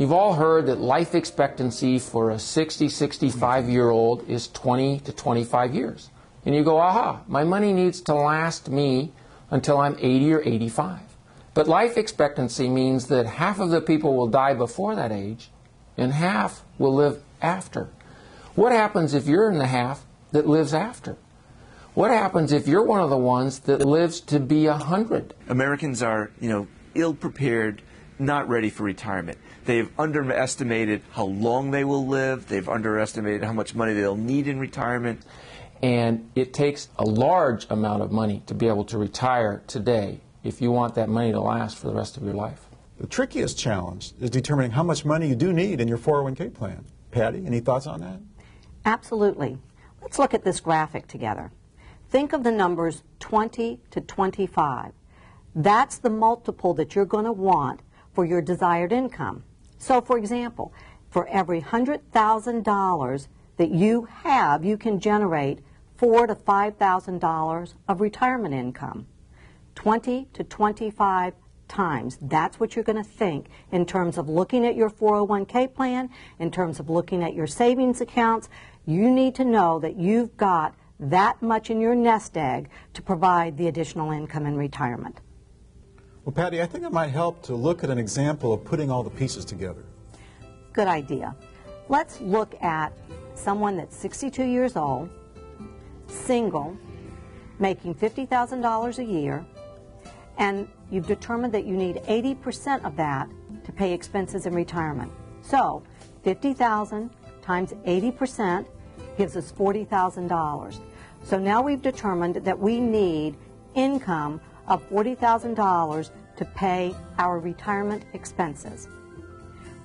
You've all heard that life expectancy for a 60, 65-year-old is 20 to 25 years. And you go, aha, my money needs to last me until I'm 80 or 85. But life expectancy means that half of the people will die before that age and half will live after. What happens if you're in the half that lives after? What happens if you're one of the ones that lives to be 100? Americans are, ill-prepared, not ready for retirement. They've underestimated how long they will live. They've underestimated how much money they'll need in retirement. And it takes a large amount of money to be able to retire today if you want that money to last for the rest of your life. The trickiest challenge is determining how much money you do need in your 401k plan. Patty, any thoughts on that? Absolutely. Let's look at this graphic together. Think of the numbers 20 to 25. That's the multiple that you're going to want for your desired income. So, for example, for every $100,000 that you have, you can generate $4,000 to $5,000 of retirement income. 20 to 25 times. That's what you're going to think in terms of looking at your 401k plan, in terms of looking at your savings accounts. You need to know that you've got that much in your nest egg to provide the additional income in retirement. Well, Patty, I think it might help to look at an example of putting all the pieces together. Good idea. Let's look at someone that's 62 years old, single, making $50,000 a year, and you've determined that you need 80% of that to pay expenses in retirement. So, 50,000 times 80% gives us $40,000. So now we've determined that we need income of $40,000 to pay our retirement expenses.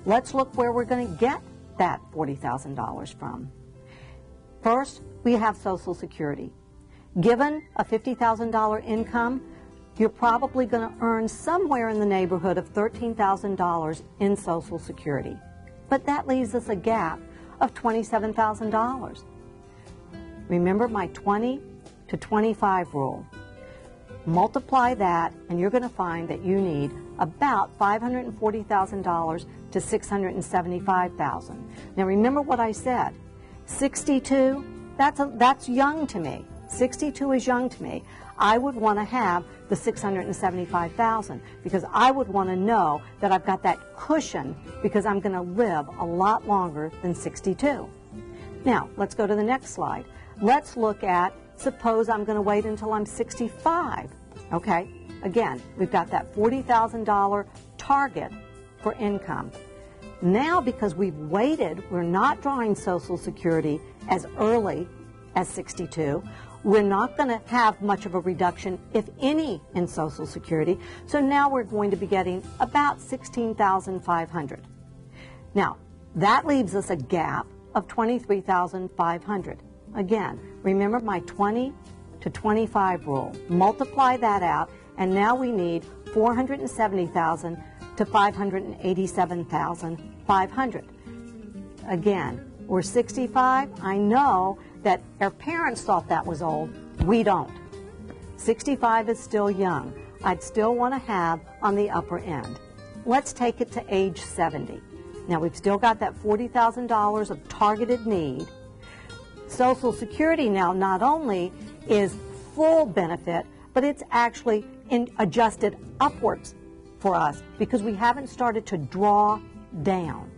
Let's look where we're going to get that $40,000 from. First, we have Social Security. Given a $50,000 income, you're probably going to earn somewhere in the neighborhood of $13,000 in Social Security. But that leaves us a gap of $27,000. Remember my 20 to 25 rule. Multiply that, and you're going to find that you need about $540,000 to $675,000. Now remember what I said. 62, that's young to me. 62 is young to me. I would want to have the $675,000 because I would want to know that I've got that cushion because I'm going to live a lot longer than 62. Now, let's go to the next slide. Let's look at, suppose I'm going to wait until I'm 65. Okay, again, we've got that $40,000 target for income. Now, because we've waited, we're not drawing Social Security as early as 62. We're not going to have much of a reduction, if any, in Social Security. So now we're going to be getting about $16,500. Now, that leaves us a gap of $23,500. Again, remember my 20 to 25 rule. Multiply that out, and now we need $470,000 to $587,500. Again, we're 65. I know that our parents thought that was old. We don't. 65 is still young. I'd still want to have on the upper end. Let's take it to age 70. Now, we've still got that $40,000 of targeted need. Social Security now not only is full benefit, but it's actually adjusted upwards for us because we haven't started to draw down.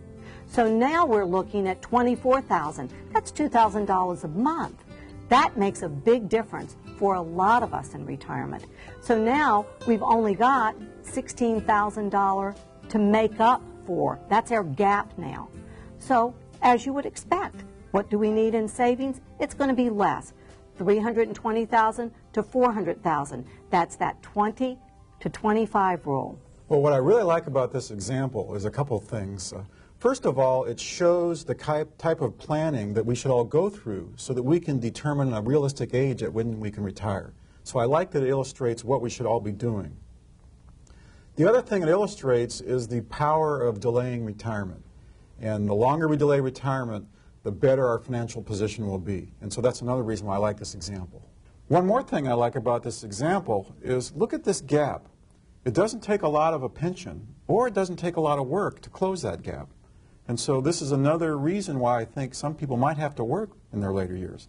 So now we're looking at $24,000. That's $2,000 a month. That makes a big difference for a lot of us in retirement. So now we've only got $16,000 to make up for. That's our gap now. So as you would expect, what do we need in savings? It's going to be less, $320,000 to $400,000. That's that 20 to 25 rule. Well, what I really like about this example is a couple of things. First of all, it shows the type of planning that we should all go through so that we can determine a realistic age at when we can retire. So I like that it illustrates what we should all be doing. The other thing it illustrates is the power of delaying retirement. And the longer we delay retirement, the better our financial position will be. And so that's another reason why I like this example. One more thing I like about this example is look at this gap. It doesn't take a lot of a pension, or it doesn't take a lot of work to close that gap. And so this is another reason why I think some people might have to work in their later years.